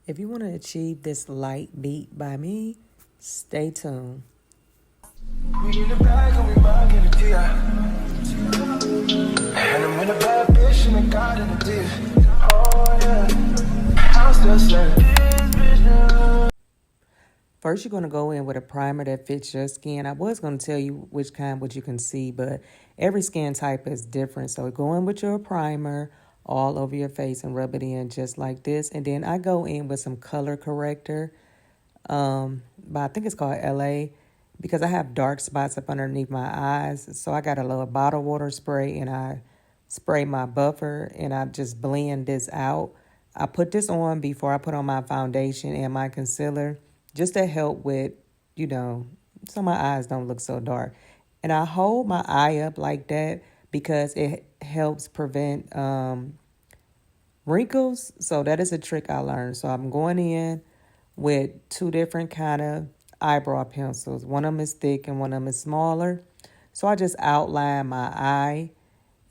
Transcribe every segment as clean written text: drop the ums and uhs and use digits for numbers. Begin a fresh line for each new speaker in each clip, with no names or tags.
If you want to achieve this light beat by me, stay tuned.
We in the bag and we buying a T.I. And I'm in a bad bitch and I got in a deal. Oh yeah, I'm still saying this bitch.
First, you're going to go in with a primer that fits your skin. I was going to tell you which kind, which you can see, but every skin type is different. So go in with your primer all over your face and rub it in just like this. And then I go in with some color corrector, but I think it's called LA because I have dark spots up underneath my eyes. So I got a little bottled water spray and I spray my buffer and I just blend this out. I put this on before I put on my foundation and my concealer just to help with, so my eyes don't look so dark. And I hold my eye up like that because it helps prevent wrinkles. So that is a trick I learned. So I'm going in with two different kind of eyebrow pencils. One of them is thick and one of them is smaller. So I just outline my eye.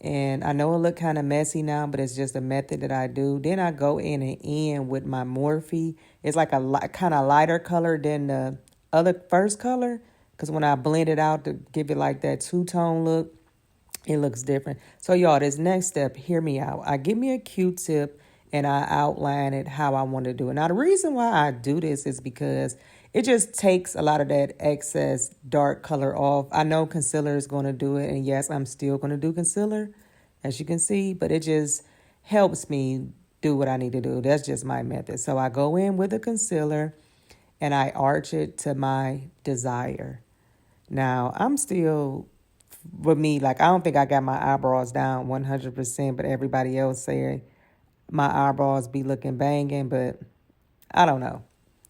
And I know it look kind of messy now, but it's just a method that I do. Then I go in and end with my Morphe. It's like a kind of lighter color than the other first color. Because when I blend it out to give it like that two-tone look, it looks different. So y'all, this next step, hear me out. I give me a Q-tip and I outline it how I want to do it. Now, the reason why I do this is because it just takes a lot of that excess dark color off. I know concealer is going to do it. And yes, I'm still going to do concealer, as you can see. But it just helps me do what I need to do. That's just my method. So I go in with a concealer and I arch it to my desire. Now, I'm still, with me, like, I don't think I got my eyebrows down 100%, but everybody else say my eyebrows be looking banging, but I don't know.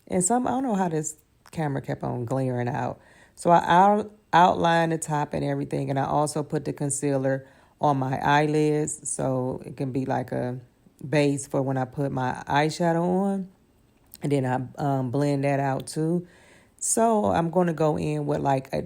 And I don't know how this camera kept on glaring out. So I outline the top and everything, and I also put the concealer on my eyelids so it can be like a base for when I put my eyeshadow on. And then I blend that out too. So I'm going to go in with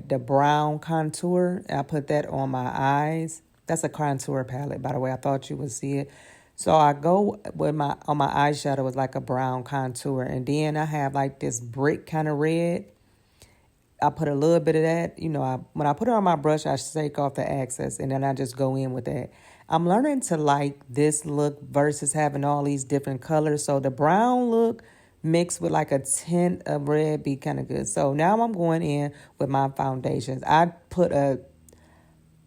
the brown contour. I put that on my eyes. That's a contour palette, by the way. I thought you would see it. So I go with on my eyeshadow with like a brown contour. And then I have like this brick kind of red. I put a little bit of that. When I put it on my brush, I shake off the excess. And then I just go in with that. I'm learning to like this look versus having all these different colors. So the brown look mixed with like a tint of red be kind of good. So now I'm going in with my foundations. I put a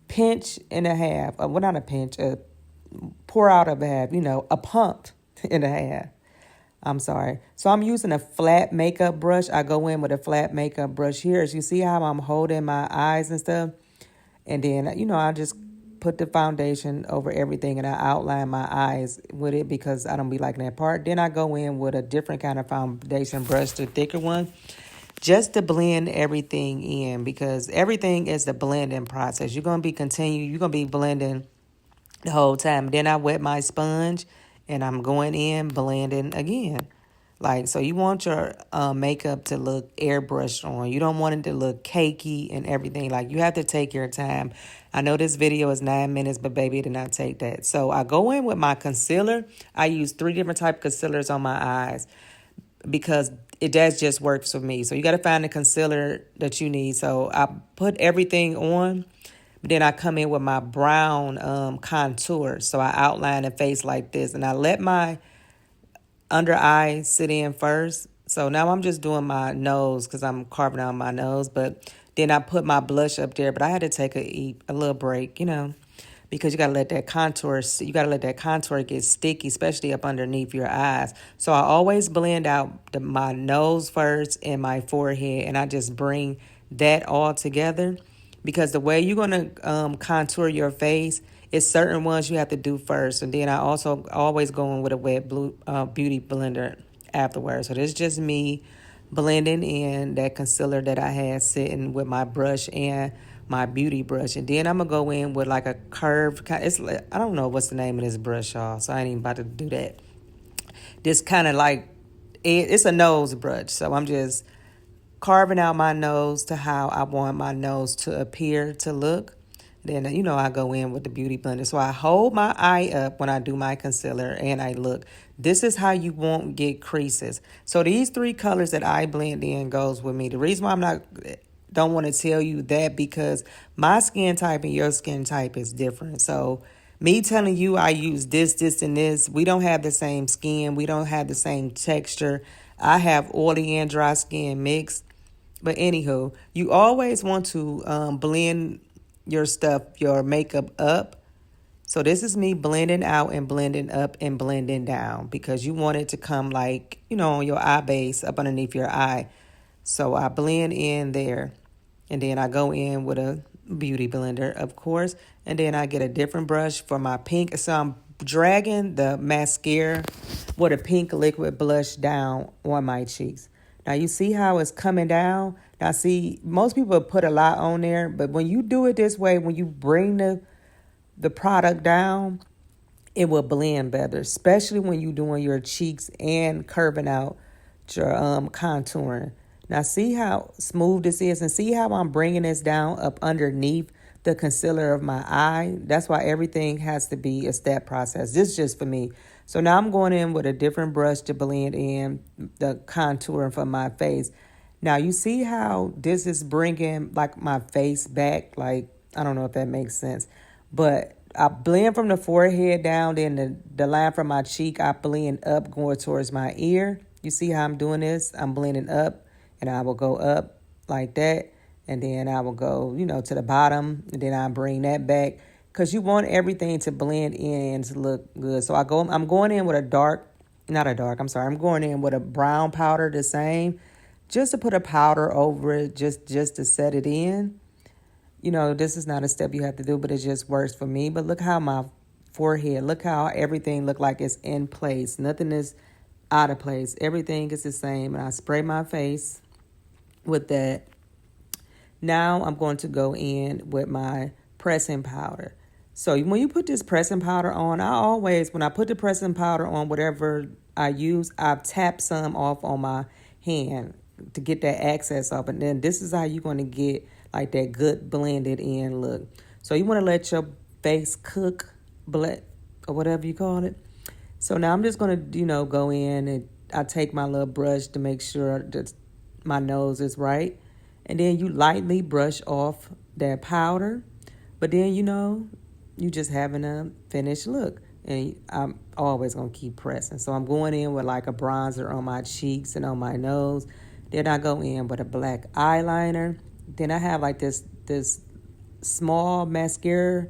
pinch and a half, well, not a pinch, a pour out of a half, a pump and a half. I'm sorry. So I'm using a flat makeup brush. I go in with a flat makeup brush here. As you see how I'm holding my eyes and stuff. And then, I just put the foundation over everything and I outline my eyes with it because I don't be liking that part. Then I go in with a different kind of foundation brush, the thicker one, just to blend everything in because everything is the blending process. You're going to be blending the whole time. Then I wet my sponge and I'm going in blending again. So you want your makeup to look airbrushed on. You don't want it to look cakey and everything. You have to take your time. I know this video is 9 minutes, but baby, it did not take that. So I go in with my concealer. I use 3 different type of concealers on my eyes because it does just works for me. So you got to find the concealer that you need. So I put everything on. But then I come in with my brown contour. So I outline the face like this. And I let my under eye sit in first. So now I'm just doing my nose because I'm carving out my nose. But then I put my blush up there. But I had to take a little break, because you got to let that contour get sticky, especially up underneath your eyes. So I always blend out my nose first and my forehead. And I just bring that all together. Because the way you're going to contour your face, it's certain ones you have to do first. And then I also always go in with a wet beauty blender afterwards. So this is just me blending in that concealer that I had sitting with my brush and my beauty brush. And then I'm going to go in with like a curved, I don't know what's the name of this brush, y'all. So I ain't even about to do that. This kind of it's a nose brush. So I'm just carving out my nose to how I want my nose to appear to look. Then, you know, I go in with the Beauty Blender. So I hold my eye up when I do my concealer and I look. This is how you won't get creases. So these 3 colors that I blend in goes with me. The reason why don't want to tell you that because my skin type and your skin type is different. So me telling you I use this, and this, we don't have the same skin. We don't have the same texture. I have oily and dry skin mixed. But anywho, you always want to blend your stuff, your makeup up. So this is me blending out and blending up and blending down because you want it to come like, you know, on your eye base up underneath your eye. So I blend in there and then I go in with a beauty blender, of course. And then I get a different brush for my pink. So I'm dragging the mascara with a pink liquid blush down on my cheeks. Now you see how it's coming down? Now see, most people put a lot on there, but when you do it this way, when you bring the product down, it will blend better, especially when you're doing your cheeks and curving out your contouring. Now see how smooth this is and see how I'm bringing this down up underneath the concealer of my eye. That's why everything has to be a step process. This is just for me. So now I'm going in with a different brush to blend in the contouring for my face. Now you see how this is bringing like my face back. Like, I don't know if that makes sense, but I blend from the forehead down, then the line from my cheek, I blend up going towards my ear. You see how I'm doing this? I'm blending up and I will go up like that. And then I will go, you know, to the bottom and then I bring that back because you want everything to blend in to look good. So I'm going in with I'm going in with a brown powder the same, just to put a powder over it, just to set it in. You know, this is not a step you have to do, but it just works for me. But look how my forehead, look how everything look like it's in place. Nothing is out of place. Everything is the same. And I spray my face with that. Now I'm going to go in with my pressing powder. So when you put this pressing powder on, when I put the pressing powder on whatever I use, I tap some off on my hand to get that excess off. And then this is how you're going to get like that good blended in look. So you want to let your face cook, or whatever you call it. So now I'm just going to, you know, go in and I take my little brush to make sure that my nose is right. And then you lightly brush off that powder. But then, you know, you just having a finished look. And I'm always going to keep pressing. So I'm going in with like a bronzer on my cheeks and on my nose. Then I go in with a black eyeliner. Then I have like this small mascara.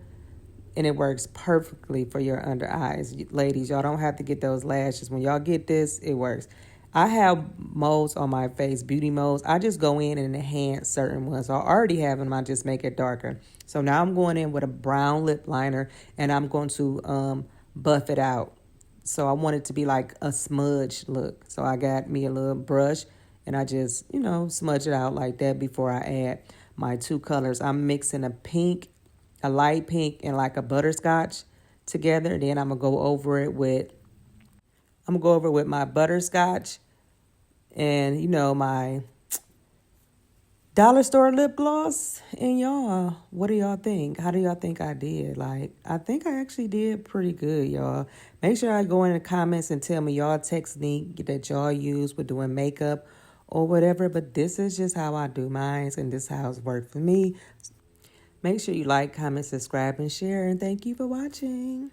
And it works perfectly for your under eyes. Ladies, y'all don't have to get those lashes. When y'all get this, it works. I have molds on my face, beauty molds. I just go in and enhance certain ones. So I already have them. I just make it darker. So now I'm going in with a brown lip liner and I'm going to buff it out. So I want it to be like a smudge look. So I got me a little brush and I just, you know, smudge it out like that before I add my 2 colors. I'm mixing a light pink and like a butterscotch together. Then I'm going to go over it with my butterscotch and, you know, my dollar store lip gloss. And y'all, what do y'all think? How do y'all think I did? Like, I think I actually did pretty good, y'all. Make sure I go in the comments and tell me y'all technique that y'all use with doing makeup or whatever. But this is just how I do mine, and this is how it's worked for me. Make sure you like, comment, subscribe, and share. And thank you for watching.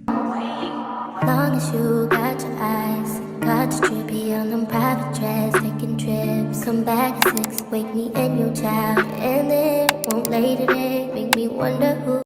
Long as you got your eyes, got your trippy on them private jets, taking trips. Come back at 6, wake me and your child, and then won't lay today. Make me wonder who.